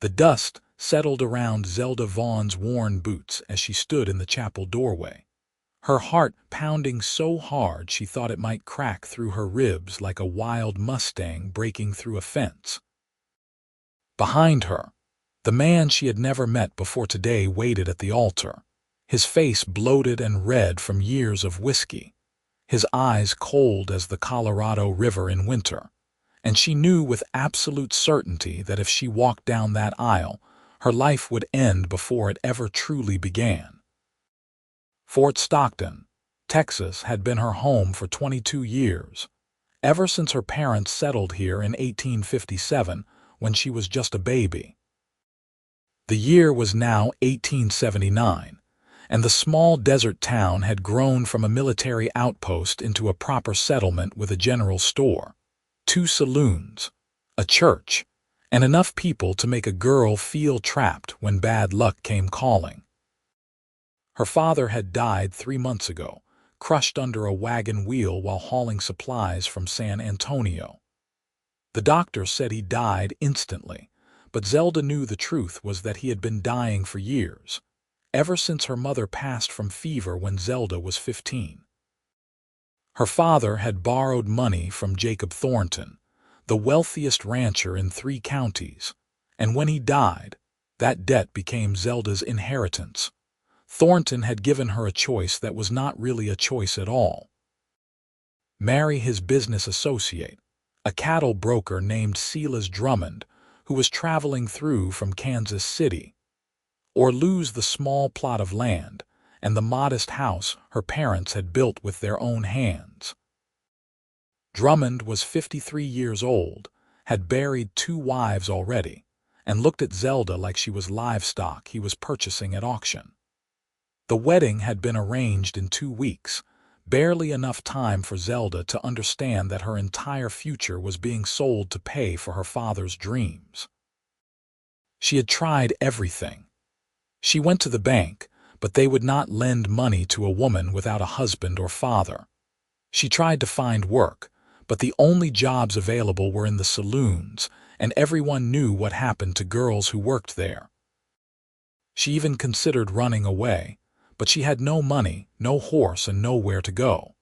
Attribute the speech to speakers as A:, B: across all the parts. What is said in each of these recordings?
A: The dust settled around Zelda Vaughn's worn boots as she stood in the chapel doorway, her heart pounding so hard she thought it might crack through her ribs like a wild Mustang breaking through a fence. Behind her, the man she had never met before today waited at the altar, his face bloated and red from years of whiskey, his eyes cold as the Colorado River in winter, and she knew with absolute certainty that if she walked down that aisle, her life would end before it ever truly began. Fort Stockton, Texas, had been her home for 22 years, ever since her parents settled here in 1857 when she was just a baby. The year was now 1879, and the small desert town had grown from a military outpost into a proper settlement with a general store, 2 saloons, a church, and enough people to make a girl feel trapped when bad luck came calling. Her father had died 3 months ago, crushed under a wagon wheel while hauling supplies from San Antonio. The doctor said he died instantly, but Zelda knew the truth was that he had been dying for years, ever since her mother passed from fever when Zelda was 15. Her father had borrowed money from Jacob Thornton, the wealthiest rancher in 3 counties, and when he died, that debt became Zelda's inheritance. Thornton had given her a choice that was not really a choice at all. Marry his business associate, a cattle broker named Silas Drummond, who was traveling through from Kansas City, or lose the small plot of land and the modest house her parents had built with their own hands. Drummond was 53 years old, had buried 2 wives already, and looked at Zelda like she was livestock he was purchasing at auction. The wedding had been arranged in 2 weeks, barely enough time for Zelda to understand that her entire future was being sold to pay for her father's dreams. She had tried everything. She went to the bank, but they would not lend money to a woman without a husband or father. She tried to find work, but the only jobs available were in the saloons, and everyone knew what happened to girls who worked there. She even considered running away, but she had no money, no horse, and nowhere to go.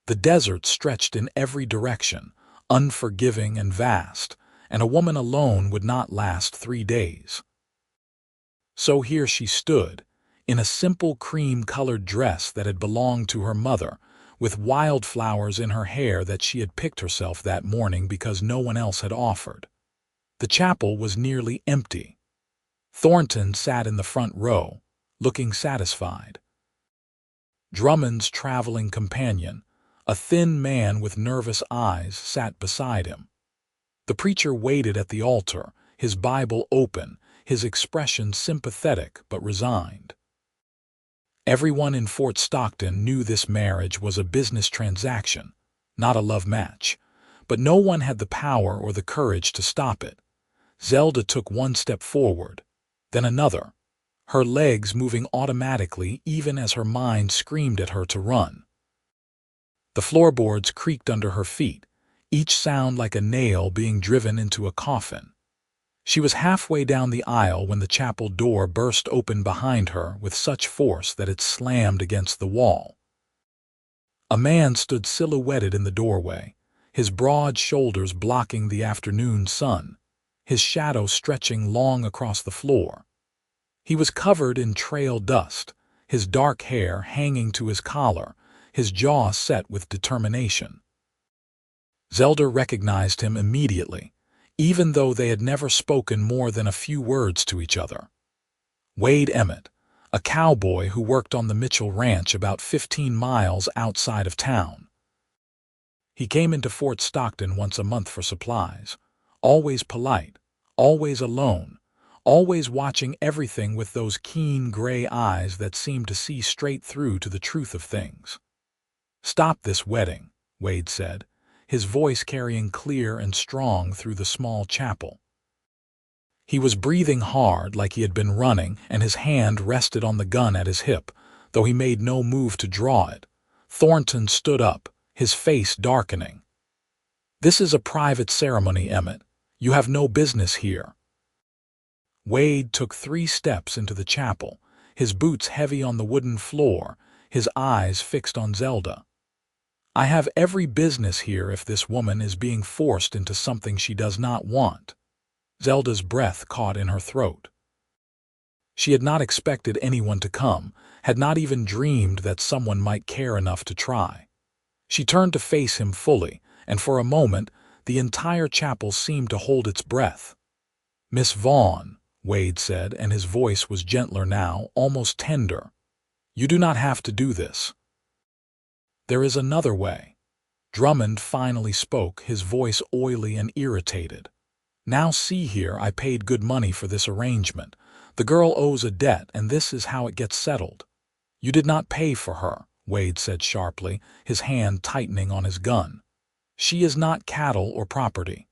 A: The desert stretched in every direction, unforgiving and vast, and a woman alone would not last 3 days. So here she stood, in a simple cream-colored dress that had belonged to her mother, with wildflowers in her hair that she had picked herself that morning because no one else had offered. The chapel was nearly empty. Thornton sat in the front row, looking satisfied. Drummond's traveling companion, a thin man with nervous eyes, sat beside him. The preacher waited at the altar, his Bible open, his expression sympathetic but resigned. Everyone in Fort Stockton knew this marriage was a business transaction, not a love match, but no one had the power or the courage to stop it. Zelda took 1 step forward, then another, her legs moving automatically even as her mind screamed at her to run. The floorboards creaked under her feet, each sound like a nail being driven into a coffin. She was halfway down the aisle when the chapel door burst open behind her with such force that it slammed against the wall. A man stood silhouetted in the doorway, his broad shoulders blocking the afternoon sun, his shadow stretching long across the floor. He was covered in trail dust, his dark hair hanging to his collar, his jaw set with determination. Zelda recognized him immediately, even though they had never spoken more than a few words to each other. Wade Emmett, a cowboy who worked on the Mitchell Ranch about 15 miles outside of town. He came into Fort Stockton once a month for supplies, always polite, always alone, always watching everything with those keen gray eyes that seemed to see straight through to the truth of things. "Stop this wedding," Wade said, his voice carrying clear and strong through the small chapel. He was breathing hard like he had been running, and his hand rested on the gun at his hip, though he made no move to draw it. Thornton stood up, his face darkening. "This is a private ceremony, Emmett. You have no business here." Wade took 3 steps into the chapel, his boots heavy on the wooden floor, his eyes fixed on Zelda. "I have every business here if this woman is being forced into something she does not want." Zelda's breath caught in her throat. She had not expected anyone to come, had not even dreamed that someone might care enough to try. She turned to face him fully, and for a moment, the entire chapel seemed to hold its breath. "Miss Vaughn," Wade said, and his voice was gentler now, almost tender. "You do not have to do this. There is another way." Drummond finally spoke, his voice oily and irritated. "Now see here, I paid good money for this arrangement. The girl owes a debt, and this is how it gets settled." "You did not pay for her," Wade said sharply, his hand tightening on his gun. "She is not cattle or property.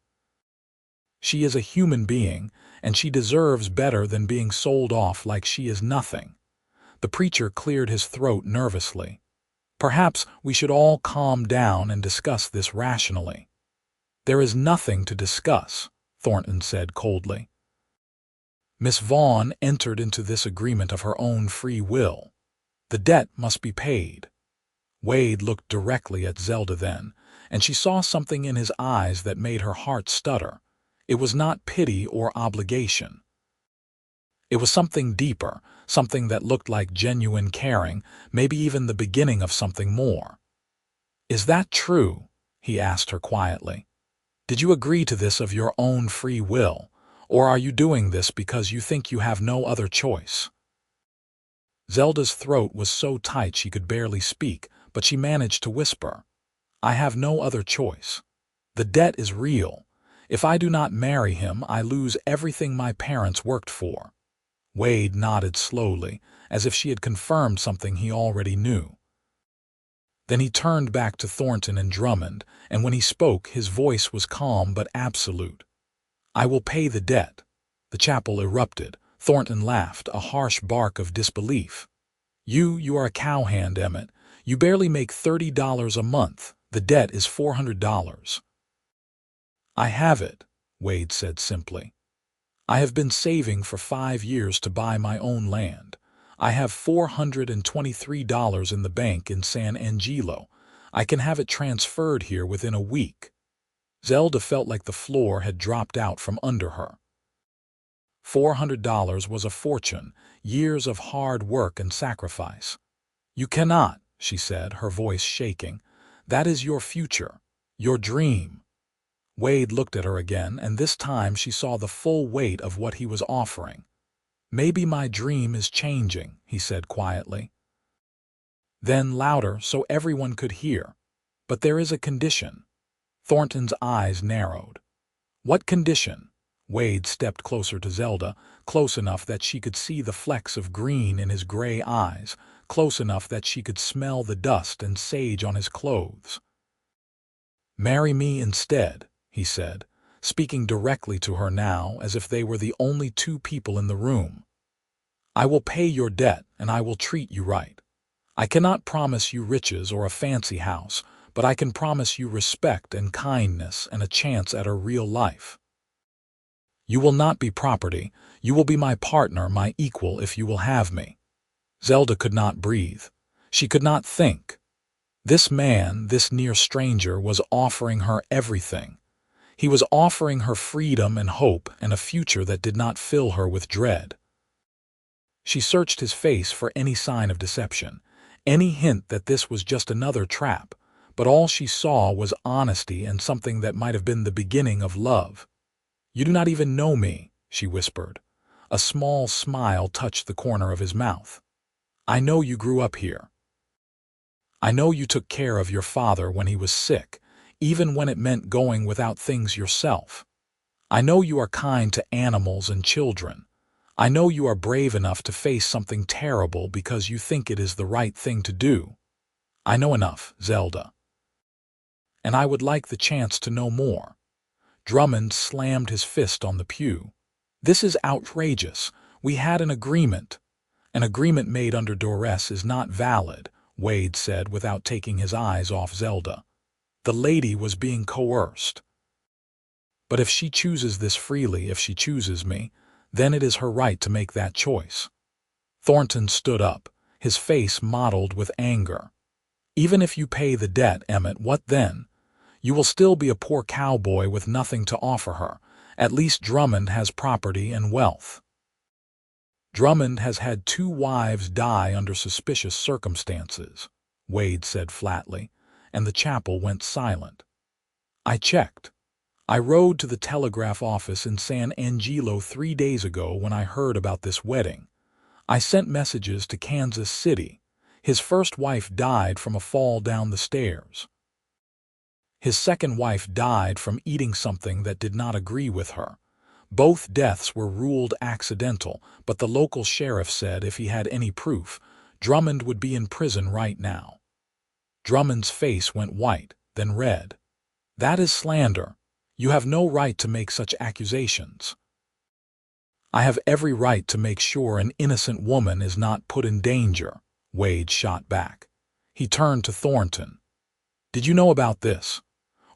A: She is a human being, and she deserves better than being sold off like she is nothing." The preacher cleared his throat nervously. "Perhaps we should all calm down and discuss this rationally." "There is nothing to discuss," Thornton said coldly. "Miss Vaughn entered into this agreement of her own free will. The debt must be paid." Wade looked directly at Zelda then, and she saw something in his eyes that made her heart stutter. It was not pity or obligation. It was something deeper, something that looked like genuine caring, maybe even the beginning of something more. "Is that true?" he asked her quietly. "Did you agree to this of your own free will, or are you doing this because you think you have no other choice?" Zelda's throat was so tight she could barely speak, but she managed to whisper, "I have no other choice. The debt is real. If I do not marry him, I lose everything my parents worked for." Wade nodded slowly, as if she had confirmed something he already knew. Then he turned back to Thornton and Drummond, and when he spoke, his voice was calm but absolute. "I will pay the debt." The chapel erupted. Thornton laughed, a harsh bark of disbelief. You are a cowhand, Emmett. You barely make $30 a month. The debt is $400. "I have it," Wade said simply. "I have been saving for 5 years to buy my own land. I have $423 in the bank in San Angelo. I can have it transferred here within a week." Zelda felt like the floor had dropped out from under her. $400 was a fortune, years of hard work and sacrifice. "You cannot," she said, her voice shaking. "That is your future, your dream." Wade looked at her again, and this time she saw the full weight of what he was offering. "Maybe my dream is changing," he said quietly. Then louder so everyone could hear. "But there is a condition." Thornton's eyes narrowed. "What condition?" Wade stepped closer to Zelda, close enough that she could see the flecks of green in his gray eyes, close enough that she could smell the dust and sage on his clothes. "Marry me instead," he said, speaking directly to her now as if they were the only 2 people in the room. "I will pay your debt, and I will treat you right. I cannot promise you riches or a fancy house, but I can promise you respect and kindness and a chance at a real life. You will not be property. You will be my partner, my equal, if you will have me." Zelda could not breathe. She could not think. This man, this near stranger, was offering her everything. He was offering her freedom and hope and a future that did not fill her with dread. She searched his face for any sign of deception, any hint that this was just another trap, but all she saw was honesty and something that might have been the beginning of love. "You do not even know me," she whispered. A small smile touched the corner of his mouth. "I know you grew up here. I know you took care of your father when he was sick, even when it meant going without things yourself. I know you are kind to animals and children. I know you are brave enough to face something terrible because you think it is the right thing to do. I know enough, Zelda. And I would like the chance to know more." Drummond slammed his fist on the pew. "This is outrageous. We had an agreement." "An agreement made under duress is not valid," Wade said without taking his eyes off Zelda. "The lady was being coerced. But if she chooses this freely, if she chooses me, then it is her right to make that choice. Thornton stood up, his face mottled with anger. Even if you pay the debt, Emmett, what then? You will still be a poor cowboy with nothing to offer her. At least Drummond has property and wealth. Drummond has had 2 wives die under suspicious circumstances, Wade said flatly, and the chapel went silent. I checked. I rode to the telegraph office in San Angelo 3 days ago when I heard about this wedding. I sent messages to Kansas City. His first wife died from a fall down the stairs. His second wife died from eating something that did not agree with her. Both deaths were ruled accidental, but the local sheriff said if he had any proof, Drummond would be in prison right now. Drummond's face went white, then red. That is slander. You have no right to make such accusations. I have every right to make sure an innocent woman is not put in danger, Wade shot back. He turned to Thornton. Did you know about this?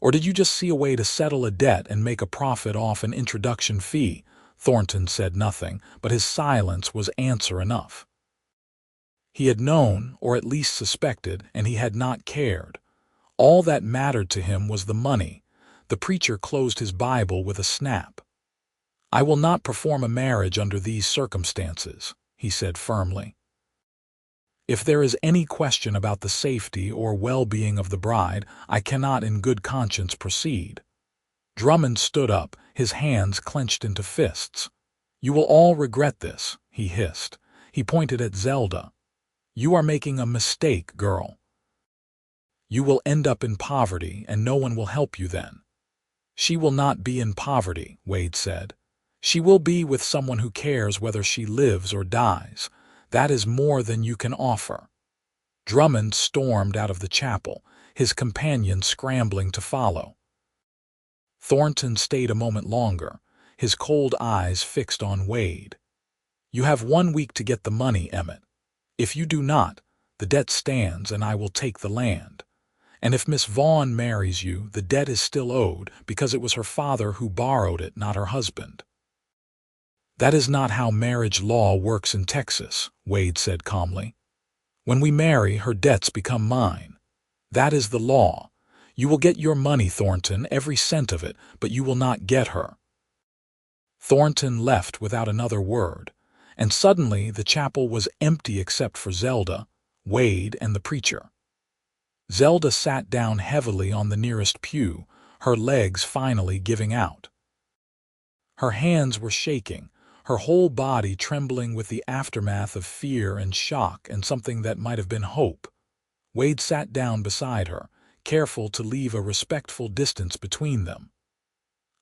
A: Or did you just see a way to settle a debt and make a profit off an introduction fee? Thornton said nothing, but his silence was answer enough. He had known, or at least suspected, and he had not cared. All that mattered to him was the money. The preacher closed his Bible with a snap. I will not perform a marriage under these circumstances, he said firmly. If there is any question about the safety or well-being of the bride, I cannot in good conscience proceed. Drummond stood up, his hands clenched into fists. You will all regret this, he hissed. He pointed at Zelda. You are making a mistake, girl. You will end up in poverty, and no one will help you then. She will not be in poverty, Wade said. She will be with someone who cares whether she lives or dies. That is more than you can offer. Drummond stormed out of the chapel, his companion scrambling to follow. Thornton stayed a moment longer, his cold eyes fixed on Wade. You have 1 week to get the money, Emmett. If you do not, the debt stands and I will take the land. And if Miss Vaughn marries you, the debt is still owed because it was her father who borrowed it, not her husband. That is not how marriage law works in Texas, Wade said calmly. When we marry, her debts become mine. That is the law. You will get your money, Thornton, every cent of it, but you will not get her. Thornton left without another word, and suddenly the chapel was empty except for Zelda, Wade, and the preacher. Zelda sat down heavily on the nearest pew, her legs finally giving out. Her hands were shaking, her whole body trembling with the aftermath of fear and shock and something that might have been hope. Wade sat down beside her, careful to leave a respectful distance between them.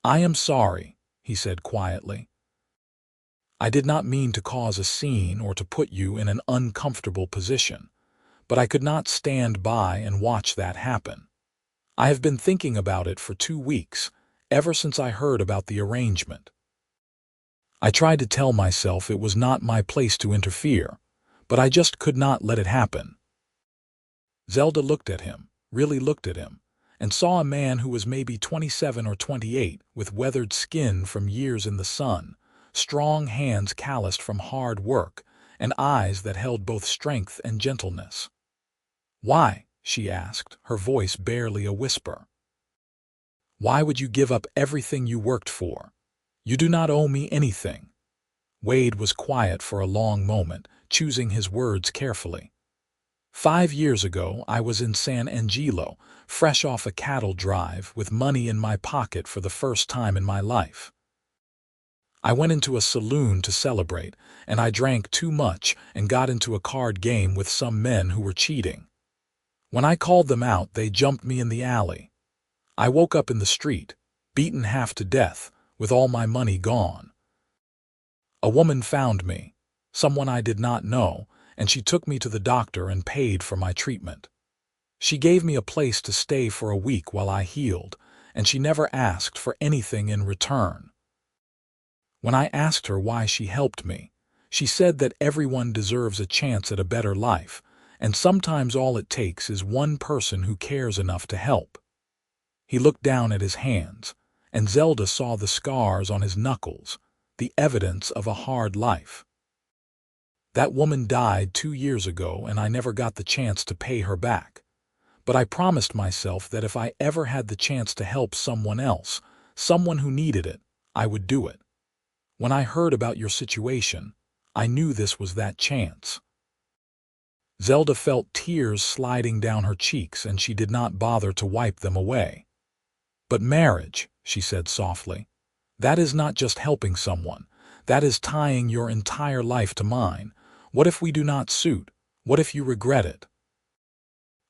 A: I am sorry, he said quietly. I did not mean to cause a scene or to put you in an uncomfortable position, but I could not stand by and watch that happen. I have been thinking about it for 2 weeks, ever since I heard about the arrangement. I tried to tell myself it was not my place to interfere, but I just could not let it happen. Zelda looked at him, really looked at him, and saw a man who was maybe 27 or 28, with weathered skin from years in the sun, strong hands calloused from hard work, and eyes that held both strength and gentleness. Why? She asked, her voice barely a whisper. Why would you give up everything you worked for? You do not owe me anything. Wade was quiet for a long moment, choosing his words carefully. 5 years ago, I was in San Angelo, fresh off a cattle drive, with money in my pocket for the first time in my life. I went into a saloon to celebrate, and I drank too much and got into a card game with some men who were cheating. When I called them out, they jumped me in the alley. I woke up in the street, beaten half to death, with all my money gone. A woman found me, someone I did not know, and she took me to the doctor and paid for my treatment. She gave me a place to stay for a week while I healed, and she never asked for anything in return. When I asked her why she helped me, she said that everyone deserves a chance at a better life, and sometimes all it takes is one person who cares enough to help. He looked down at his hands, and Zelda saw the scars on his knuckles, the evidence of a hard life. That woman died 2 years ago, and I never got the chance to pay her back. But I promised myself that if I ever had the chance to help someone else, someone who needed it, I would do it. When I heard about your situation, I knew this was that chance." Zelda felt tears sliding down her cheeks, and she did not bother to wipe them away. "But marriage," she said softly, "that is not just helping someone. That is tying your entire life to mine. What if we do not suit? What if you regret it?"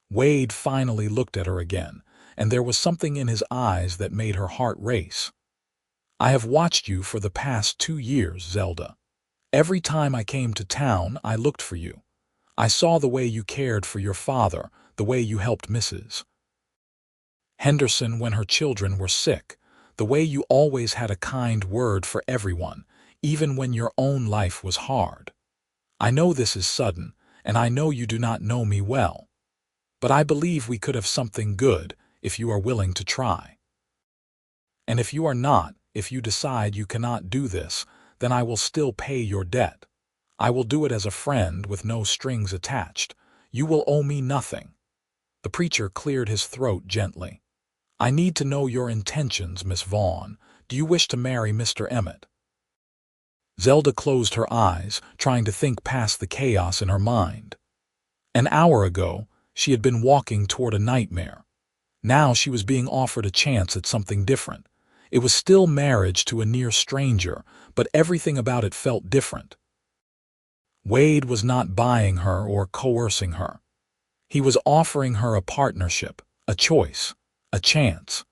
A: Wade finally looked at her again, and there was something in his eyes that made her heart race. "I have watched you for the past 2 years, Zelda. Every time I came to town, I looked for you. I saw the way you cared for your father, the way you helped Mrs. Henderson when her children were sick, the way you always had a kind word for everyone, even when your own life was hard. I know this is sudden, and I know you do not know me well. But I believe we could have something good if you are willing to try. And if you are not, if you decide you cannot do this, then I will still pay your debt. I will do it as a friend with no strings attached. You will owe me nothing." The preacher cleared his throat gently. "I need to know your intentions, Miss Vaughn. Do you wish to marry Mr. Emmett?" Zelda closed her eyes, trying to think past the chaos in her mind. An hour ago, she had been walking toward a nightmare. Now she was being offered a chance at something different. It was still marriage to a near stranger, but everything about it felt different. Wade was not buying her or coercing her. He was offering her a partnership, a choice, a chance.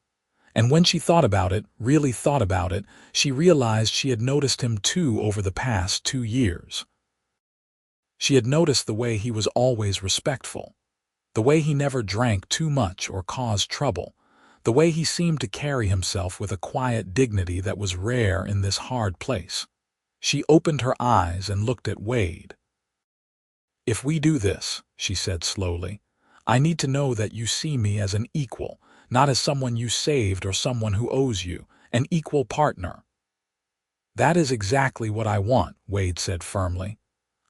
A: And when she thought about it, really thought about it, she realized she had noticed him too over the past 2 years. She had noticed the way he was always respectful, the way he never drank too much or caused trouble, the way he seemed to carry himself with a quiet dignity that was rare in this hard place. She opened her eyes and looked at Wade. "If we do this," she said slowly, "I need to know that you see me as an equal, not as someone you saved or someone who owes you, an equal partner." "That is exactly what I want," Wade said firmly.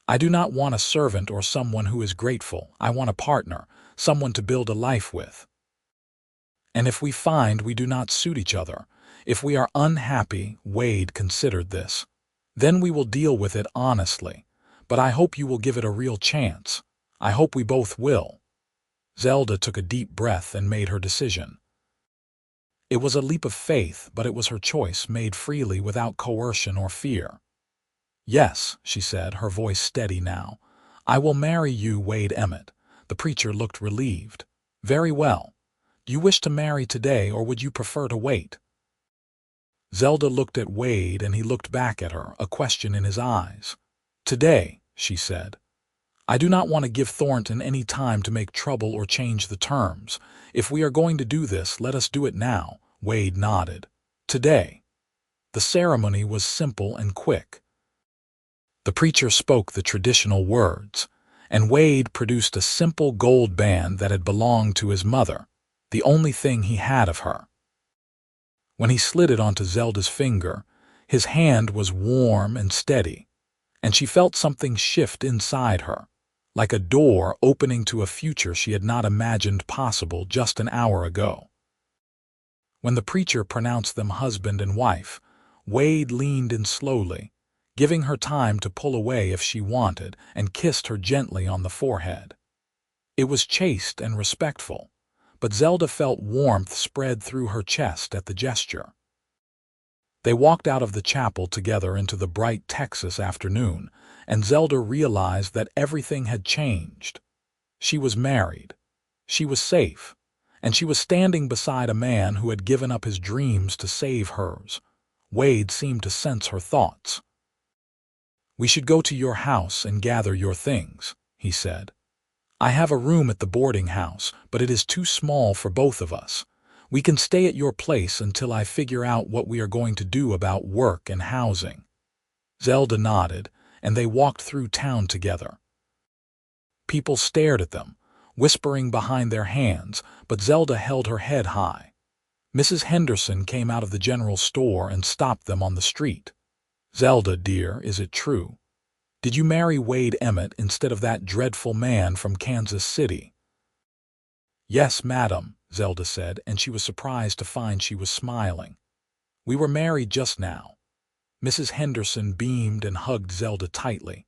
A: "I do not want a servant or someone who is grateful. I want a partner, someone to build a life with. And if we find we do not suit each other, if we are unhappy," Wade considered this, "then we will deal with it honestly. But I hope you will give it a real chance. I hope we both will." Zelda took a deep breath and made her decision. It was a leap of faith, but it was her choice, made freely without coercion or fear. "Yes," she said, her voice steady now. "I will marry you, Wade Emmett." The preacher looked relieved. "Very well. Do you wish to marry today, or would you prefer to wait?" Zelda looked at Wade, and he looked back at her, a question in his eyes. "Today," she said. "I do not want to give Thornton any time to make trouble or change the terms. If we are going to do this, let us do it now." Wade nodded. "Today." The ceremony was simple and quick. The preacher spoke the traditional words, and Wade produced a simple gold band that had belonged to his mother, the only thing he had of her. When he slid it onto Zelda's finger, his hand was warm and steady, and she felt something shift inside her, like a door opening to a future she had not imagined possible just an hour ago. When the preacher pronounced them husband and wife, Wade leaned in slowly, giving her time to pull away if she wanted, and kissed her gently on the forehead. It was chaste and respectful, but Zelda felt warmth spread through her chest at the gesture. They walked out of the chapel together into the bright Texas afternoon, and Zelda realized that everything had changed. She was married. She was safe. And she was standing beside a man who had given up his dreams to save hers. Wade seemed to sense her thoughts. "We should go to your house and gather your things," he said. "I have a room at the boarding house, but it is too small for both of us. We can stay at your place until I figure out what we are going to do about work and housing." Zelda nodded, and they walked through town together. People stared at them, whispering behind their hands, but Zelda held her head high. Mrs. Henderson came out of the general store and stopped them on the street. Zelda, dear, is it true? Did you marry Wade Emmett instead of that dreadful man from Kansas City?" "Yes, madam," Zelda said, and she was surprised to find she was smiling. "We were married just now." Mrs. Henderson beamed and hugged Zelda tightly.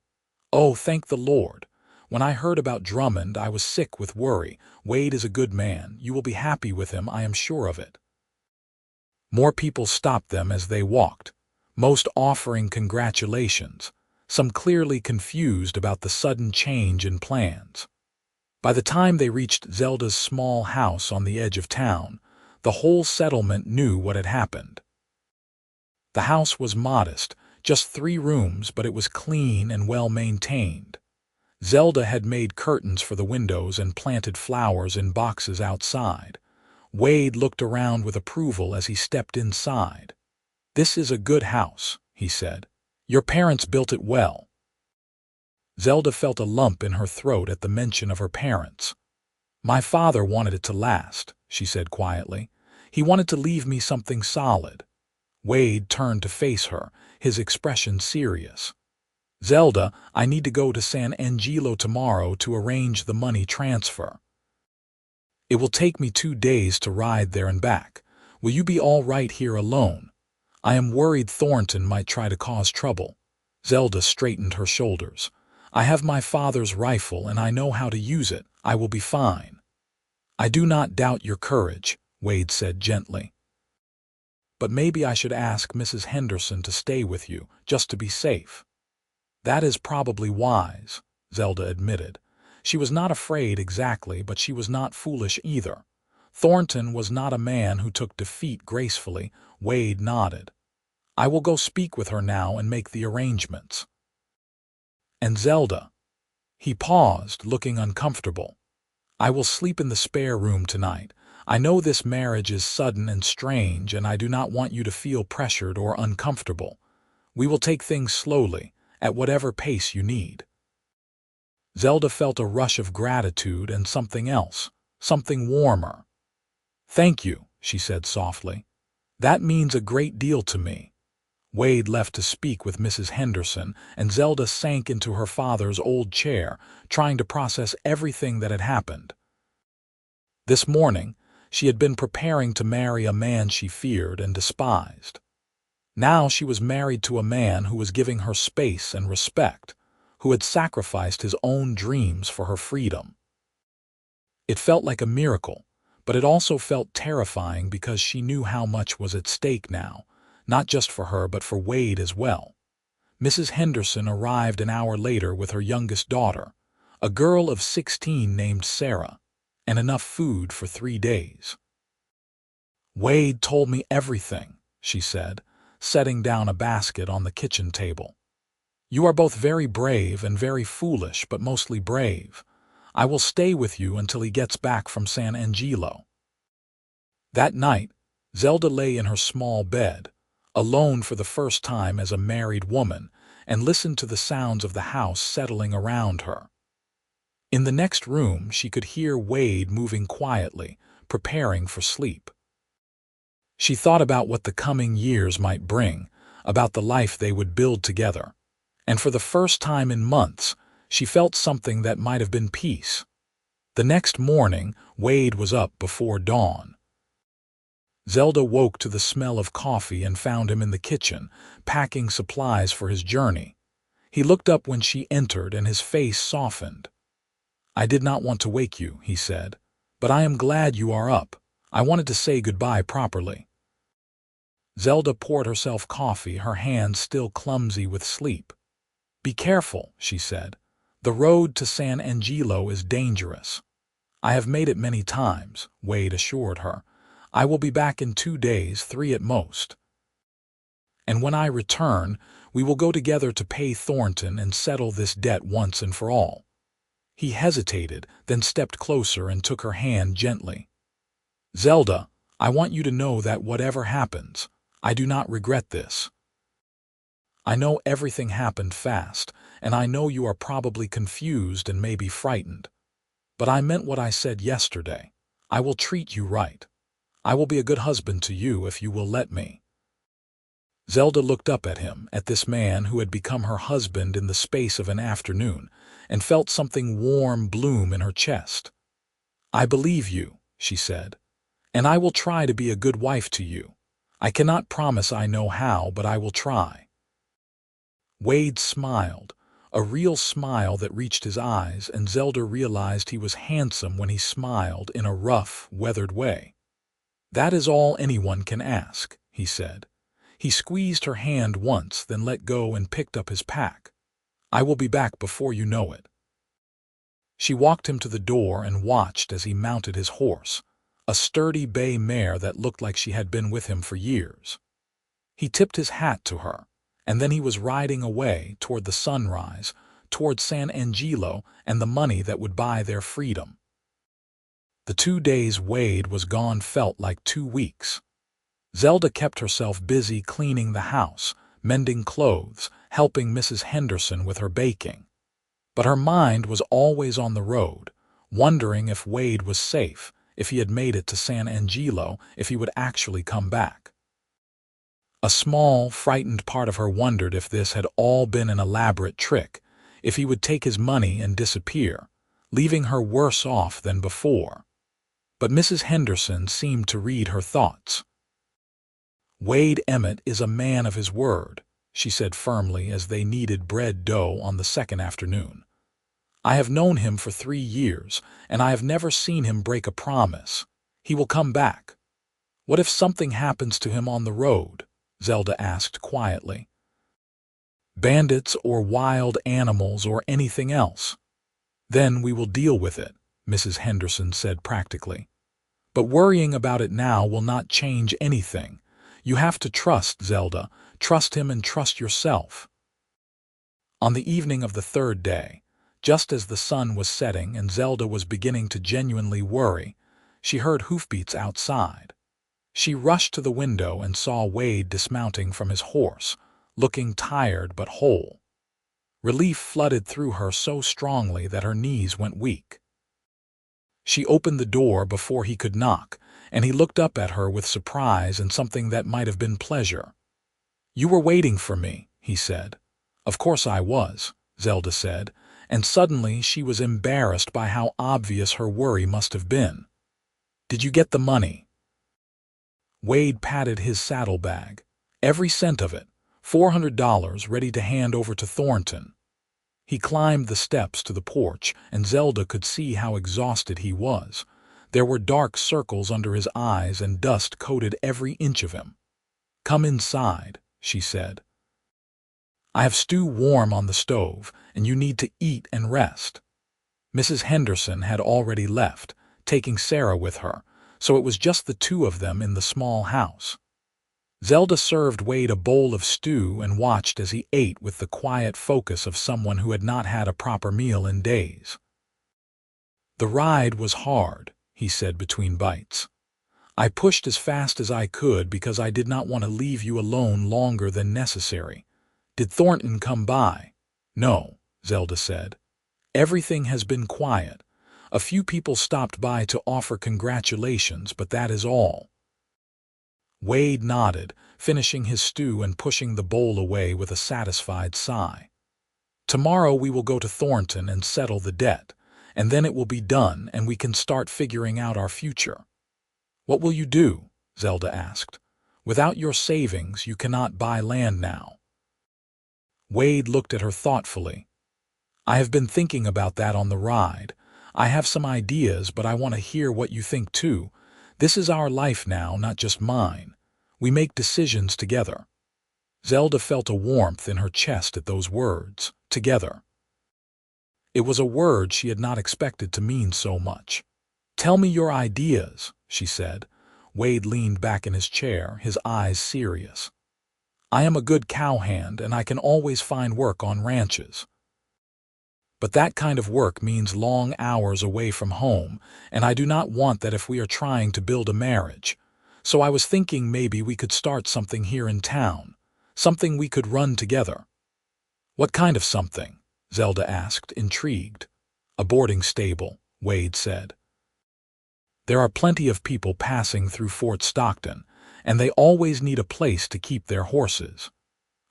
A: "Oh, thank the Lord. When I heard about Drummond, I was sick with worry. Wade is a good man. You will be happy with him, I am sure of it." More people stopped them as they walked, most offering congratulations, some clearly confused about the sudden change in plans. By the time they reached Zelda's small house on the edge of town, the whole settlement knew what had happened. The house was modest, just 3 rooms, but it was clean and well maintained. Zelda had made curtains for the windows and planted flowers in boxes outside. Wade looked around with approval as he stepped inside. "This is a good house," he said. "Your parents built it well." Zelda felt a lump in her throat at the mention of her parents. "My father wanted it to last," she said quietly. "He wanted to leave me something solid." Wade turned to face her, his expression serious. "Zelda, I need to go to San Angelo tomorrow to arrange the money transfer. It will take me 2 days to ride there and back. Will you be all right here alone? I am worried Thornton might try to cause trouble." Zelda straightened her shoulders. "I have my father's rifle and I know how to use it. I will be fine." "I do not doubt your courage," Wade said gently. "But maybe I should ask Mrs. Henderson to stay with you, just to be safe." "That is probably wise," Zelda admitted. She was not afraid exactly, but she was not foolish either. Thornton was not a man who took defeat gracefully. Wade nodded. "I will go speak with her now and make the arrangements." "And Zelda?" He paused, looking uncomfortable. "I will sleep in the spare room tonight. I know this marriage is sudden and strange, and I do not want you to feel pressured or uncomfortable. We will take things slowly, at whatever pace you need." Zelda felt a rush of gratitude and something else, something warmer. "Thank you," she said softly. "That means a great deal to me." Wade left to speak with Mrs. Henderson, and Zelda sank into her father's old chair, trying to process everything that had happened. This morning, she had been preparing to marry a man she feared and despised. Now she was married to a man who was giving her space and respect, who had sacrificed his own dreams for her freedom. It felt like a miracle, but it also felt terrifying because she knew how much was at stake now, not just for her but for Wade as well. Mrs. Henderson arrived an hour later with her youngest daughter, a girl of 16 named Sarah, and enough food for 3 days. "Wade told me everything," she said, setting down a basket on the kitchen table. "You are both very brave and very foolish, but mostly brave. I will stay with you until he gets back from San Angelo." That night, Zelda lay in her small bed, alone for the first time as a married woman, and listened to the sounds of the house settling around her. In the next room, she could hear Wade moving quietly, preparing for sleep. She thought about what the coming years might bring, about the life they would build together. And for the first time in months, she felt something that might have been peace. The next morning, Wade was up before dawn. Zelda woke to the smell of coffee and found him in the kitchen, packing supplies for his journey. He looked up when she entered and his face softened. "I did not want to wake you," he said, "but I am glad you are up. I wanted to say goodbye properly." Zelda poured herself coffee, her hands still clumsy with sleep. "Be careful," she said. "The road to San Angelo is dangerous." "I have made it many times," Wade assured her. "I will be back in 2 days, 3 at most. And when I return, we will go together to pay Thornton and settle this debt once and for all." He hesitated, then stepped closer and took her hand gently. "Zelda, I want you to know that whatever happens, I do not regret this. I know everything happened fast, and I know you are probably confused and maybe frightened. But I meant what I said yesterday. I will treat you right. I will be a good husband to you if you will let me." Zelda looked up at him, at this man who had become her husband in the space of an afternoon, and felt something warm bloom in her chest. "I believe you," she said, "and I will try to be a good wife to you. I cannot promise I know how, but I will try." Wade smiled, a real smile that reached his eyes, and Zelda realized he was handsome when he smiled in a rough, weathered way. "That is all anyone can ask," he said. He squeezed her hand once, then let go and picked up his pack. "I will be back before you know it." She walked him to the door and watched as he mounted his horse, a sturdy bay mare that looked like she had been with him for years. He tipped his hat to her, and then he was riding away toward the sunrise, toward San Angelo and the money that would buy their freedom. The 2 days Wade was gone felt like 2 weeks. Zelda kept herself busy cleaning the house, mending clothes, helping Mrs. Henderson with her baking. But her mind was always on the road, wondering if Wade was safe, if he had made it to San Angelo, if he would actually come back. A small, frightened part of her wondered if this had all been an elaborate trick, if he would take his money and disappear, leaving her worse off than before. But Mrs. Henderson seemed to read her thoughts. "Wade Emmett is a man of his word," she said firmly as they kneaded bread dough on the second afternoon. "I have known him for 3 years, and I have never seen him break a promise. He will come back." "What if something happens to him on the road?" Zelda asked quietly. "Bandits or wild animals or anything else?" "Then we will deal with it," Mrs. Henderson said practically. "But worrying about it now will not change anything. You have to trust, Zelda. Trust him and trust yourself." On the evening of the 3rd day, just as the sun was setting and Zelda was beginning to genuinely worry, she heard hoofbeats outside. She rushed to the window and saw Wade dismounting from his horse, looking tired but whole. Relief flooded through her so strongly that her knees went weak. She opened the door before he could knock, and he looked up at her with surprise and something that might have been pleasure. "You were waiting for me," he said. "Of course I was," Zelda said, and suddenly she was embarrassed by how obvious her worry must have been. "Did you get the money?" Wade patted his saddlebag, every cent of it, $400 ready to hand over to Thornton. He climbed the steps to the porch, and Zelda could see how exhausted he was. There were dark circles under his eyes and dust coated every inch of him. "Come inside," she said. "I have stew warm on the stove, and you need to eat and rest." Mrs. Henderson had already left, taking Sarah with her, so it was just the 2 of them in the small house. Zelda served Wade a bowl of stew and watched as he ate with the quiet focus of someone who had not had a proper meal in days. "The ride was hard," he said between bites. "I pushed as fast as I could because I did not want to leave you alone longer than necessary. Did Thornton come by?" "No," Zelda said. "Everything has been quiet. A few people stopped by to offer congratulations, but that is all." Wade nodded, finishing his stew and pushing the bowl away with a satisfied sigh. "Tomorrow we will go to Thornton and settle the debt, and then it will be done and we can start figuring out our future." "What will you do?" Zelda asked. "Without your savings, you cannot buy land now." Wade looked at her thoughtfully. "I have been thinking about that on the ride. I have some ideas, but I want to hear what you think too. This is our life now, not just mine. We make decisions together." Zelda felt a warmth in her chest at those words, together. It was a word she had not expected to mean so much. "Tell me your ideas," she said. Wade leaned back in his chair, his eyes serious. "I am a good cowhand, and I can always find work on ranches. But that kind of work means long hours away from home, and I do not want that if we are trying to build a marriage. So I was thinking maybe we could start something here in town, something we could run together." "What kind of something?" Zelda asked, intrigued. "A boarding stable," Wade said. "There are plenty of people passing through Fort Stockton, and they always need a place to keep their horses.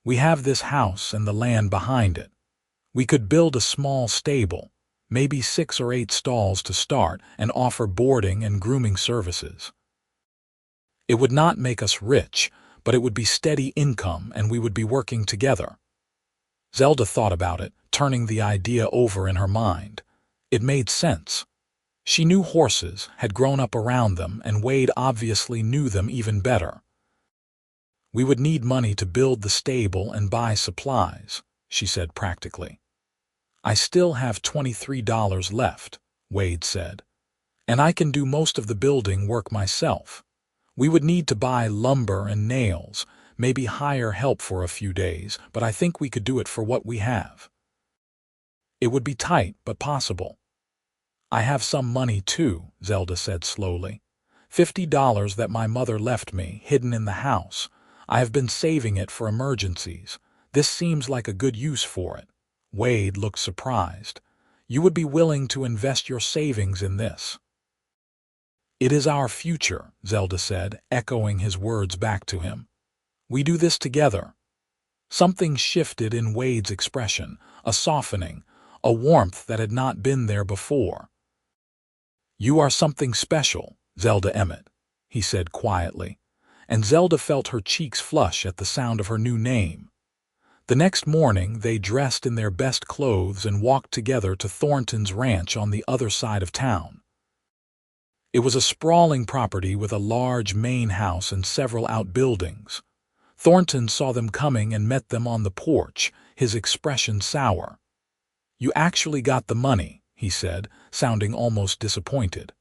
A: We have this house and the land behind it. We could build a small stable, maybe 6 or 8 stalls to start, and offer boarding and grooming services. It would not make us rich, but it would be steady income and we would be working together. Zelda thought about it, turning the idea over in her mind. It made sense. She knew horses, had grown up around them, and Wade obviously knew them even better. We would need money to build the stable and buy supplies, she said practically. I still have $23 left, Wade said, and I can do most of the building work myself. We would need to buy lumber and nails, maybe hire help for a few days, but I think we could do it for what we have. It would be tight, but possible. I have some money too, Zelda said slowly. $50 that my mother left me, hidden in the house. I have been saving it for emergencies. This seems like a good use for it. Wade looked surprised. You would be willing to invest your savings in this? It is our future, Zelda said, echoing his words back to him. We do this together. Something shifted in Wade's expression, a softening, a warmth that had not been there before. You are something special, Zelda Emmett, he said quietly, and Zelda felt her cheeks flush at the sound of her new name. The next morning they dressed in their best clothes and walked together to Thornton's ranch on the other side of town. It was a sprawling property with a large main house and several outbuildings. Thornton saw them coming and met them on the porch, his expression sour. You actually got the money, he said, sounding almost disappointed.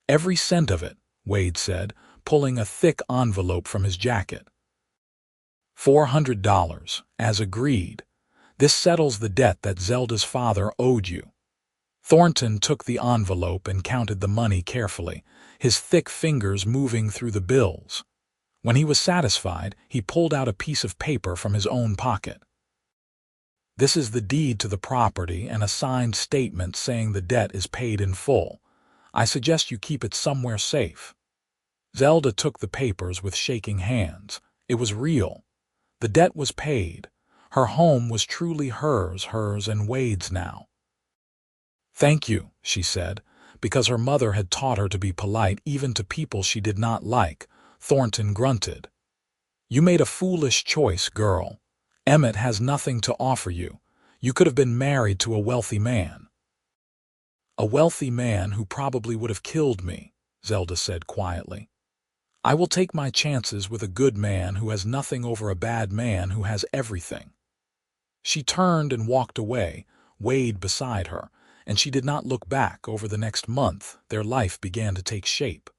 A: Every cent of it, Wade said, pulling a thick envelope from his jacket. $400, as agreed. This settles the debt that Zelda's father owed you. Thornton took the envelope and counted the money carefully, his thick fingers moving through the bills. When he was satisfied, he pulled out a piece of paper from his own pocket. This is the deed to the property and a signed statement saying the debt is paid in full. I suggest you keep it somewhere safe. Zelda took the papers with shaking hands. It was real. The debt was paid. Her home was truly hers and Wade's now. Thank you, she said, because her mother had taught her to be polite even to people she did not like. Thornton grunted. You made a foolish choice, girl. Emmett has nothing to offer you. You could have been married to a wealthy man. A wealthy man who probably would have killed me, Zelda said quietly. I will take my chances with a good man who has nothing over a bad man who has everything. She turned and walked away, Wade beside her, and she did not look back. Over the next month, their life began to take shape.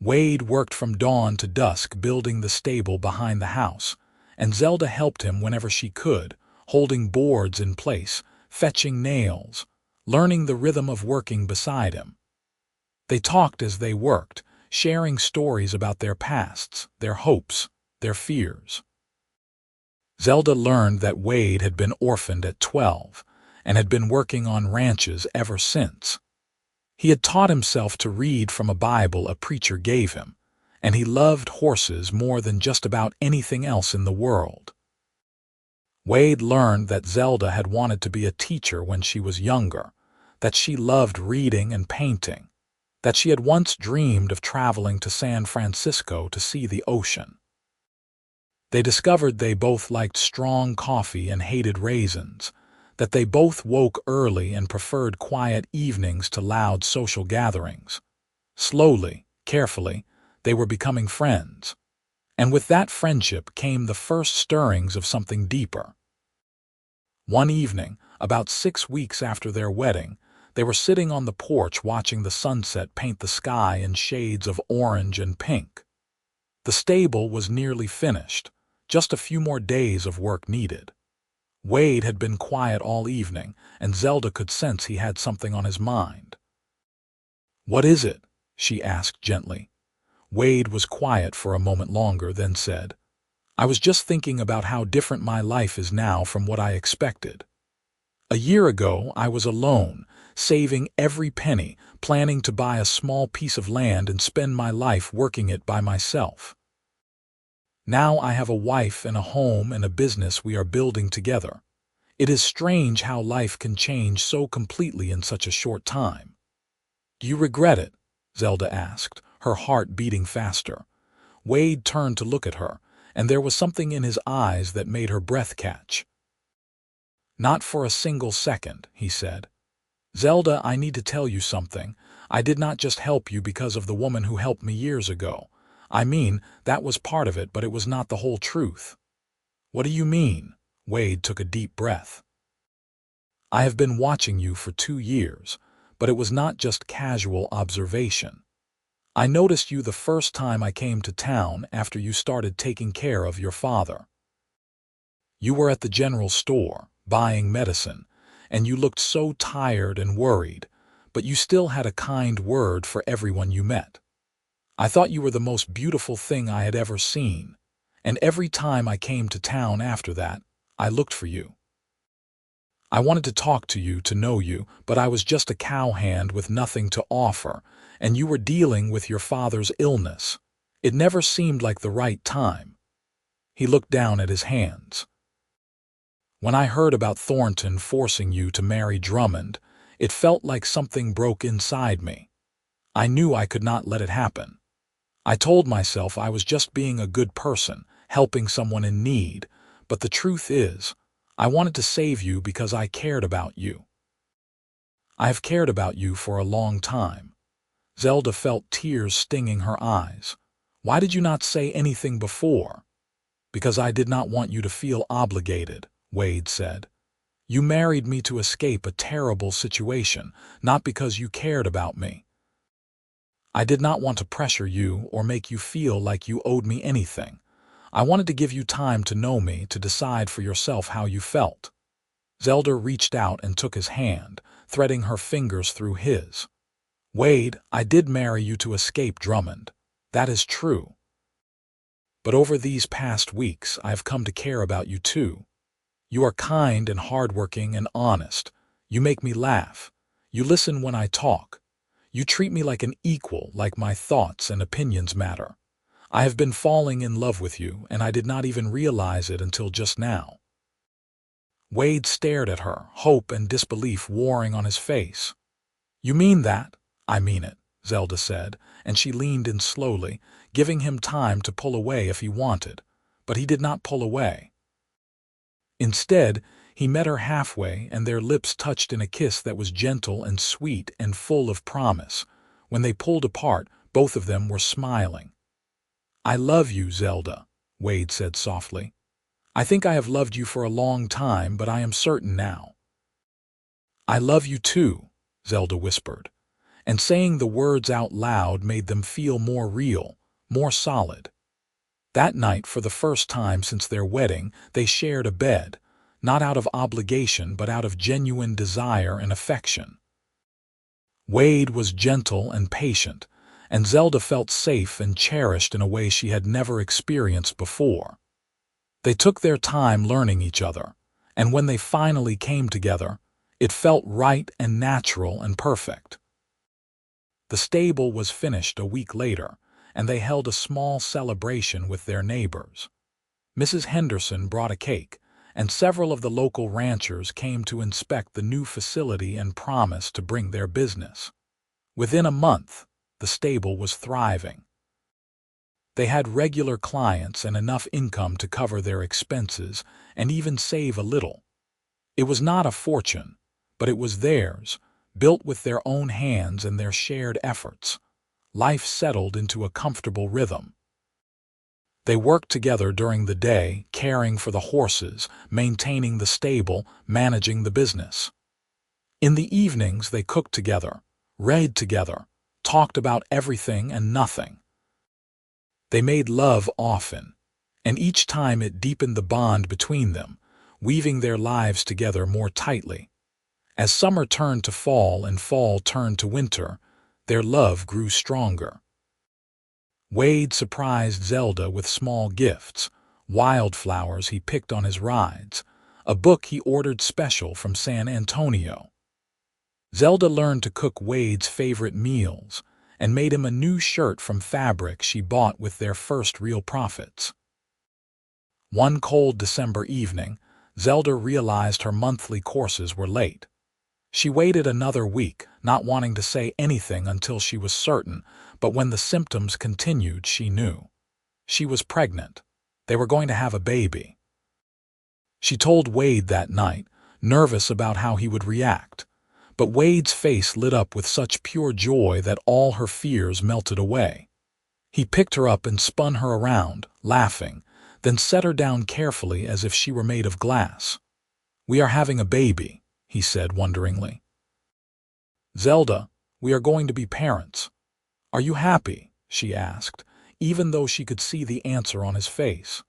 A: Wade worked from dawn to dusk building the stable behind the house, and Zelda helped him whenever she could, holding boards in place, fetching nails, learning the rhythm of working beside him. They talked as they worked, sharing stories about their pasts, their hopes, their fears. Zelda learned that Wade had been orphaned at 12 and had been working on ranches ever since. He had taught himself to read from a Bible a preacher gave him, and he loved horses more than just about anything else in the world. Wade learned that Zelda had wanted to be a teacher when she was younger, that she loved reading and painting, that she had once dreamed of traveling to San Francisco to see the ocean. They discovered they both liked strong coffee and hated raisins, that they both woke early and preferred quiet evenings to loud social gatherings. Slowly, carefully, they were becoming friends. And with that friendship came the first stirrings of something deeper. One evening, about 6 weeks after their wedding, they were sitting on the porch watching the sunset paint the sky in shades of orange and pink. The stable was nearly finished, just a few more days of work needed. Wade had been quiet all evening, and Zelda could sense he had something on his mind. "What is it?" she asked gently. Wade was quiet for a moment longer, then said, "I was just thinking about how different my life is now from what I expected. A year ago, I was alone, saving every penny, planning to buy a small piece of land and spend my life working it by myself. Now I have a wife and a home and a business we are building together. It is strange how life can change so completely in such a short time. Do you regret it? Zelda asked, her heart beating faster. Wade turned to look at her, and there was something in his eyes that made her breath catch. Not for a single second, he said. Zelda, I need to tell you something. I did not just help you because of the woman who helped me years ago. I mean, that was part of it, but it was not the whole truth. What do you mean? Wade took a deep breath. I have been watching you for 2 years, but it was not just casual observation. I noticed you the first time I came to town after you started taking care of your father. You were at the general store, buying medicine, and you looked so tired and worried, but you still had a kind word for everyone you met. I thought you were the most beautiful thing I had ever seen, and every time I came to town after that, I looked for you. I wanted to talk to you, to know you, but I was just a cowhand with nothing to offer, and you were dealing with your father's illness. It never seemed like the right time. He looked down at his hands. When I heard about Thornton forcing you to marry Drummond, it felt like something broke inside me. I knew I could not let it happen. I told myself I was just being a good person, helping someone in need, but the truth is, I wanted to save you because I cared about you. I have cared about you for a long time. Zelda felt tears stinging her eyes. Why did you not say anything before? Because I did not want you to feel obligated, Wade said. You married me to escape a terrible situation, not because you cared about me. I did not want to pressure you or make you feel like you owed me anything. I wanted to give you time to know me, to decide for yourself how you felt. Zelda reached out and took his hand, threading her fingers through his. Wade, I did marry you to escape Drummond. That is true. But over these past weeks, I have come to care about you too. You are kind and hardworking and honest. You make me laugh. You listen when I talk. You treat me like an equal, like my thoughts and opinions matter. I have been falling in love with you, and I did not even realize it until just now. Wade stared at her, hope and disbelief warring on his face. You mean that? I mean it, Zelda said, and she leaned in slowly, giving him time to pull away if he wanted, but he did not pull away. Instead, he met her halfway, and their lips touched in a kiss that was gentle and sweet and full of promise. When they pulled apart, both of them were smiling. I love you, Zelda, Wade said softly. I think I have loved you for a long time, but I am certain now. I love you too, Zelda whispered, and saying the words out loud made them feel more real, more solid. That night, for the first time since their wedding, they shared a bed, not out of obligation but out of genuine desire and affection. Wade was gentle and patient, and Zelda felt safe and cherished in a way she had never experienced before. They took their time learning each other, and when they finally came together, it felt right and natural and perfect. The stable was finished a week later, and they held a small celebration with their neighbors. Mrs. Henderson brought a cake, and several of the local ranchers came to inspect the new facility and promised to bring their business. Within a month, the stable was thriving. They had regular clients and enough income to cover their expenses and even save a little. It was not a fortune, but it was theirs, built with their own hands and their shared efforts. Life settled into a comfortable rhythm. They worked together during the day, caring for the horses, maintaining the stable, managing the business. In the evenings, they cooked together, read together, talked about everything and nothing. They made love often, and each time it deepened the bond between them, weaving their lives together more tightly. As summer turned to fall and fall turned to winter, their love grew stronger. Wade surprised Zelda with small gifts, wildflowers he picked on his rides, a book he ordered special from San Antonio. Zelda learned to cook Wade's favorite meals and made him a new shirt from fabric she bought with their first real profits. One cold December evening, Zelda realized her monthly courses were late. She waited another week, not wanting to say anything until she was certain, but when the symptoms continued, she knew. She was pregnant. They were going to have a baby. She told Wade that night, nervous about how he would react. But Wade's face lit up with such pure joy that all her fears melted away. He picked her up and spun her around, laughing, then set her down carefully as if she were made of glass. "We are having a baby," he said wonderingly. "Zelda, we are going to be parents. Are you happy?" she asked, even though she could see the answer on his face.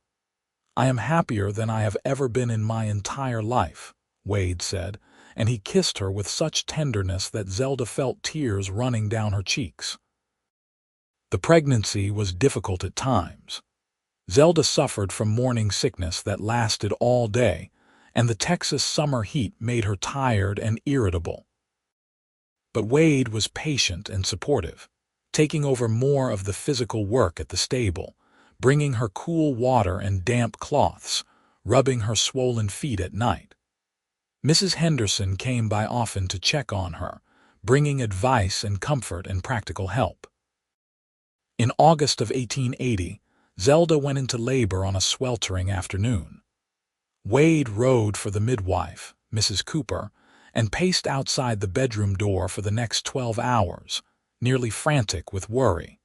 A: "I am happier than I have ever been in my entire life," Wade said, and he kissed her with such tenderness that Zelda felt tears running down her cheeks. The pregnancy was difficult at times. Zelda suffered from morning sickness that lasted all day, and the Texas summer heat made her tired and irritable. But Wade was patient and supportive, taking over more of the physical work at the stable, bringing her cool water and damp cloths, rubbing her swollen feet at night. Mrs. Henderson came by often to check on her, bringing advice and comfort and practical help. In August of 1880, Zelda went into labor on a sweltering afternoon. Wade rode for the midwife, Mrs. Cooper, and paced outside the bedroom door for the next 12 hours, nearly frantic with worry.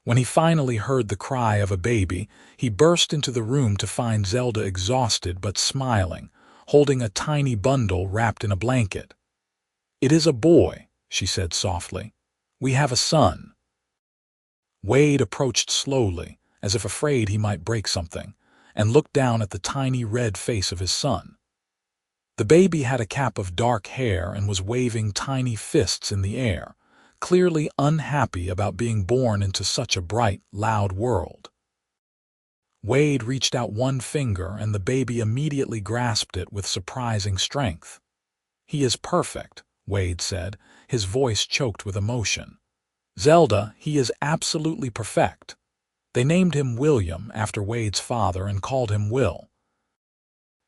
A: When he finally heard the cry of a baby, he burst into the room to find Zelda exhausted but smiling, holding a tiny bundle wrapped in a blanket. "It is a boy," she said softly. "We have a son." Wade approached slowly, as if afraid he might break something, and looked down at the tiny red face of his son. The baby had a cap of dark hair and was waving tiny fists in the air, clearly unhappy about being born into such a bright, loud world. Wade reached out one finger and the baby immediately grasped it with surprising strength. "He is perfect," Wade said, his voice choked with emotion. "Zelda, he is absolutely perfect." They named him William after Wade's father and called him Will.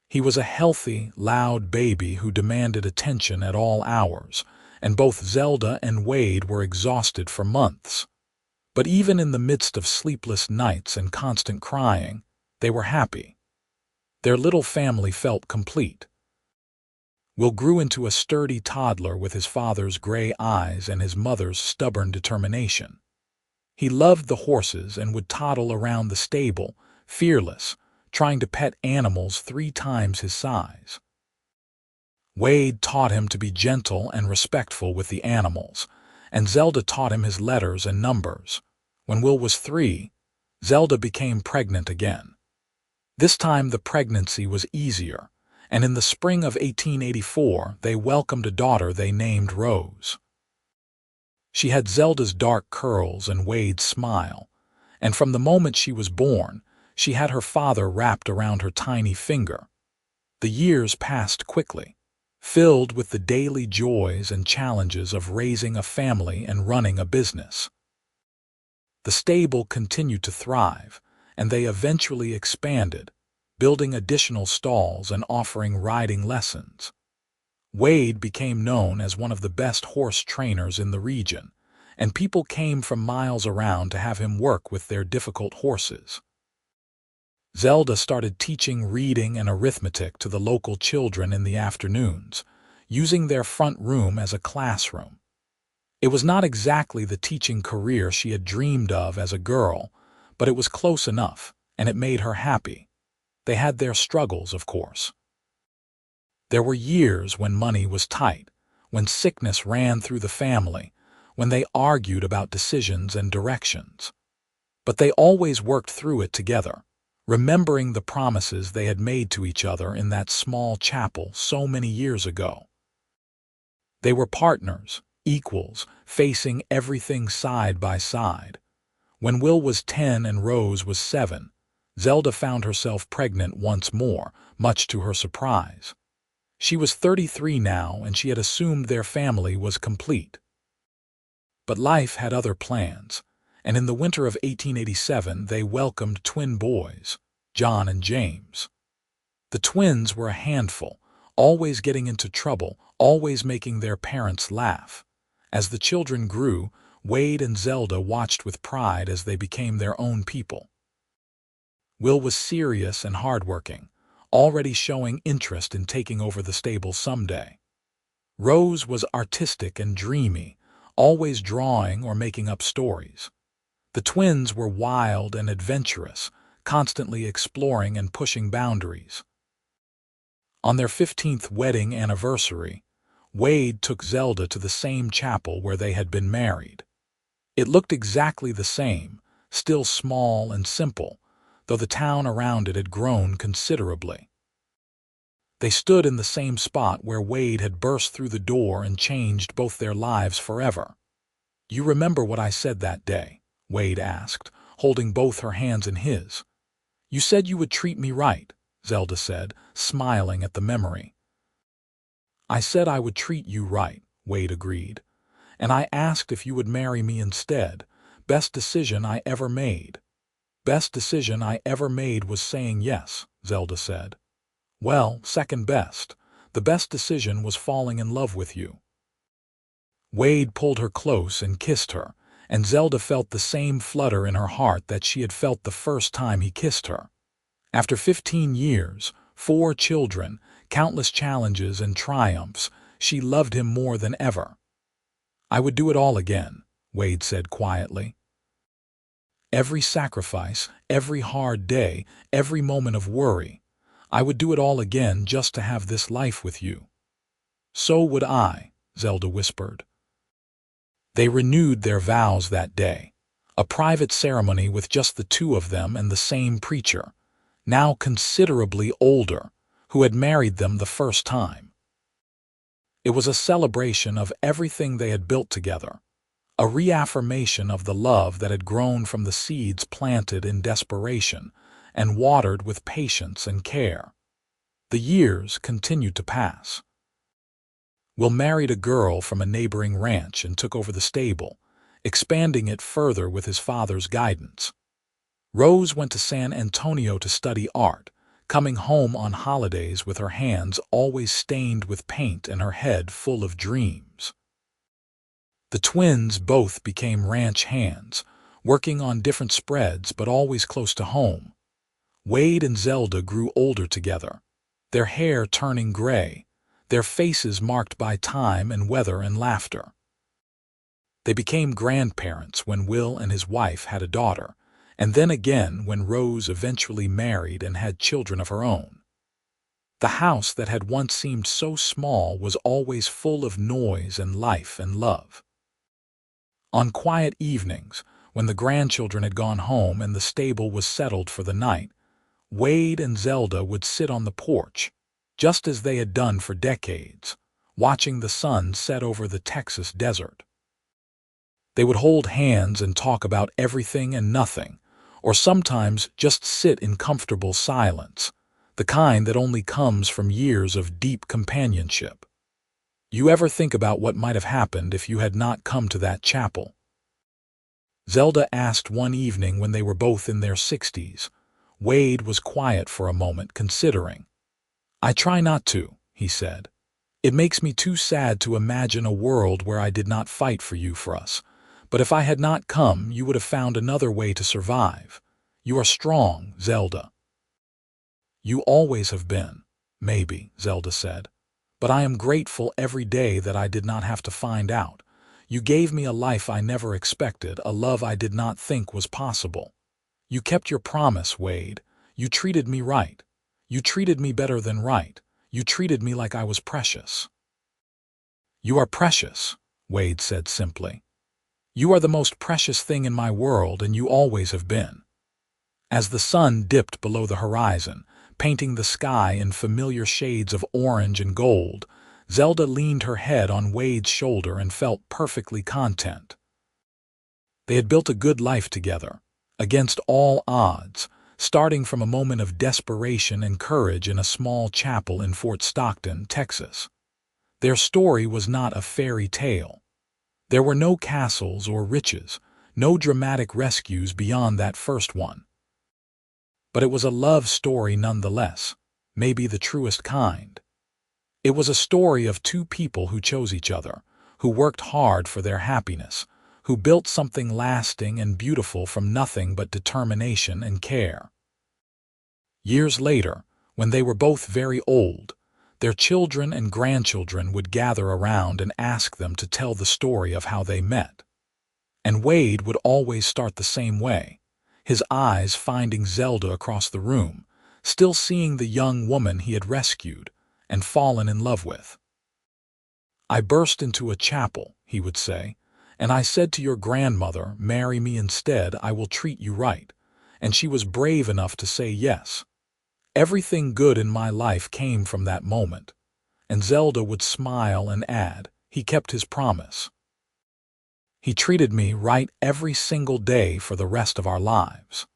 A: He was a healthy, loud baby who demanded attention at all hours, and both Zelda and Wade were exhausted for months. But even in the midst of sleepless nights and constant crying, they were happy. Their little family felt complete. Will grew into a sturdy toddler with his father's gray eyes and his mother's stubborn determination. He loved the horses and would toddle around the stable, fearless, trying to pet animals 3 times his size. Wade taught him to be gentle and respectful with the animals, and Zelda taught him his letters and numbers. When Will was 3, Zelda became pregnant again. This time the pregnancy was easier, and in the spring of 1884 they welcomed a daughter they named Rose. She had Zelda's dark curls and Wade's smile, and from the moment she was born, she had her father wrapped around her tiny finger. The years passed quickly, filled with the daily joys and challenges of raising a family and running a business. The stable continued to thrive, and they eventually expanded, building additional stalls and offering riding lessons. Wade became known as one of the best horse trainers in the region, and people came from miles around to have him work with their difficult horses. Zelda started teaching reading and arithmetic to the local children in the afternoons, using their front room as a classroom. It was not exactly the teaching career she had dreamed of as a girl, but it was close enough, and it made her happy. They had their struggles, of course. There were years when money was tight, when sickness ran through the family, when they argued about decisions and directions. But they always worked through it together, remembering the promises they had made to each other in that small chapel so many years ago. They were partners, equals, facing everything side by side. When Will was 10 and Rose was 7, Zelda found herself pregnant once more, much to her surprise. She was 33 now, and she had assumed their family was complete. But life had other plans, and in the winter of 1887 they welcomed twin boys, John and James. The twins were a handful, always getting into trouble, always making their parents laugh. As the children grew, Wade and Zelda watched with pride as they became their own people. Will was serious and hardworking, already showing interest in taking over the stable someday. Rose was artistic and dreamy, always drawing or making up stories. The twins were wild and adventurous, constantly exploring and pushing boundaries. On their 15th wedding anniversary, Wade took Zelda to the same chapel where they had been married. It looked exactly the same, still small and simple, though the town around it had grown considerably. They stood in the same spot where Wade had burst through the door and changed both their lives forever. "You remember what I said that day?" Wade asked, holding both her hands in his. "You said you would treat me right," Zelda said, smiling at the memory. "I said I would treat you right," Wade agreed. "And I asked if you would marry me instead. Best decision I ever made." "Best decision I ever made was saying yes," Zelda said. "Well, second best. The best decision was falling in love with you." Wade pulled her close and kissed her, and Zelda felt the same flutter in her heart that she had felt the first time he kissed her. After 15 years, 4 children, countless challenges and triumphs, she loved him more than ever. "I would do it all again," Wade said quietly. "Every sacrifice, every hard day, every moment of worry. I would do it all again just to have this life with you." "So would I," Zelda whispered. They renewed their vows that day, a private ceremony with just the two of them and the same preacher, now considerably older, who had married them the first time. It was a celebration of everything they had built together, a reaffirmation of the love that had grown from the seeds planted in desperation and watered with patience and care. The years continued to pass. Will married a girl from a neighboring ranch and took over the stable, expanding it further with his father's guidance. Rose went to San Antonio to study art, coming home on holidays with her hands always stained with paint and her head full of dreams. The twins both became ranch hands, working on different spreads but always close to home. Wade and Zelda grew older together, their hair turning gray, their faces marked by time and weather and laughter. They became grandparents when Will and his wife had a daughter, and then again when Rose eventually married and had children of her own. The house that had once seemed so small was always full of noise and life and love. On quiet evenings, when the grandchildren had gone home and the stable was settled for the night, Wade and Zelda would sit on the porch, just as they had done for decades, watching the sun set over the Texas desert. They would hold hands and talk about everything and nothing, or sometimes just sit in comfortable silence, the kind that only comes from years of deep companionship. "You ever think about what might have happened if you had not come to that chapel?" Zelda asked one evening when they were both in their 60s. Wade was quiet for a moment, considering. "I try not to," he said. "It makes me too sad to imagine a world where I did not fight for you for us. But if I had not come, you would have found another way to survive. You are strong, Zelda." "You always have been." "Maybe," Zelda said. "But I am grateful every day that I did not have to find out. You gave me a life I never expected, a love I did not think was possible. You kept your promise, Wade. You treated me right. You treated me better than right. You treated me like I was precious." "You are precious," Wade said simply. "You are the most precious thing in my world, and you always have been." As the sun dipped below the horizon, painting the sky in familiar shades of orange and gold, Zelda leaned her head on Wade's shoulder and felt perfectly content. They had built a good life together, against all odds, starting from a moment of desperation and courage in a small chapel in Fort Stockton, Texas. Their story was not a fairy tale. There were no castles or riches, no dramatic rescues beyond that first one. But it was a love story nonetheless, maybe the truest kind. It was a story of two people who chose each other, who worked hard for their happiness, who built something lasting and beautiful from nothing but determination and care. Years later, when they were both very old, their children and grandchildren would gather around and ask them to tell the story of how they met. And Wade would always start the same way, his eyes finding Zelda across the room, still seeing the young woman he had rescued and fallen in love with. "I burst into a chapel," he would say, "and I said to your grandmother, 'Marry me instead, I will treat you right,' and she was brave enough to say yes. Everything good in my life came from that moment." And Zelda would smile and add, "He kept his promise. He treated me right every single day for the rest of our lives."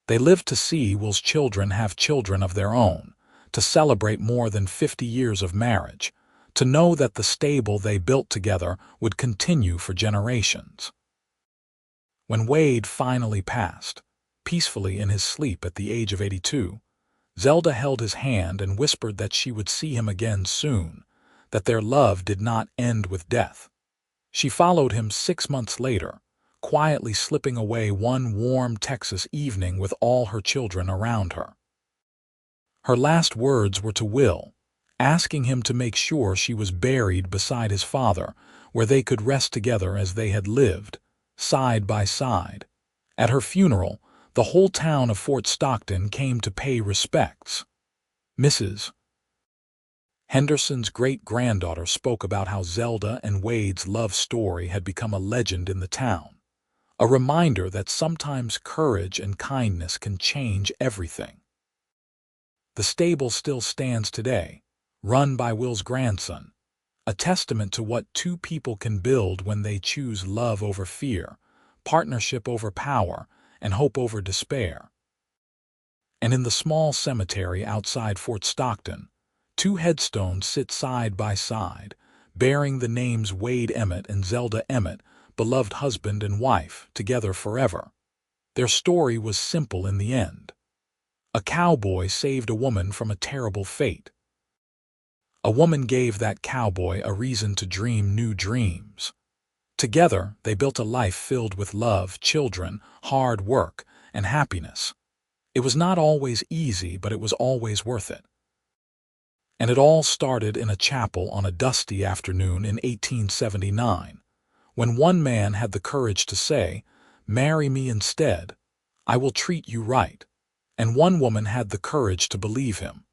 A: They lived to see Will's children have children of their own, to celebrate more than 50 years of marriage, to know that the stable they built together would continue for generations. When Wade finally passed, peacefully in his sleep at the age of 82, Zelda held his hand and whispered that she would see him again soon, that their love did not end with death. She followed him 6 months later, quietly slipping away one warm Texas evening with all her children around her. Her last words were to Will, asking him to make sure she was buried beside his father, where they could rest together as they had lived, side by side. At her funeral, the whole town of Fort Stockton came to pay respects. Mrs. Henderson's great-granddaughter spoke about how Zelda and Wade's love story had become a legend in the town, a reminder that sometimes courage and kindness can change everything. The stable still stands today, run by Will's grandson, a testament to what two people can build when they choose love over fear, partnership over power, and hope over despair. And in the small cemetery outside Fort Stockton, two headstones sit side by side, bearing the names Wade Emmett and Zelda Emmett, beloved husband and wife, together forever. Their story was simple in the end. A cowboy saved a woman from a terrible fate. A woman gave that cowboy a reason to dream new dreams. Together, they built a life filled with love, children, hard work, and happiness. It was not always easy, but it was always worth it. And it all started in a chapel on a dusty afternoon in 1879, when one man had the courage to say, "Marry me instead, I will treat you right," and one woman had the courage to believe him.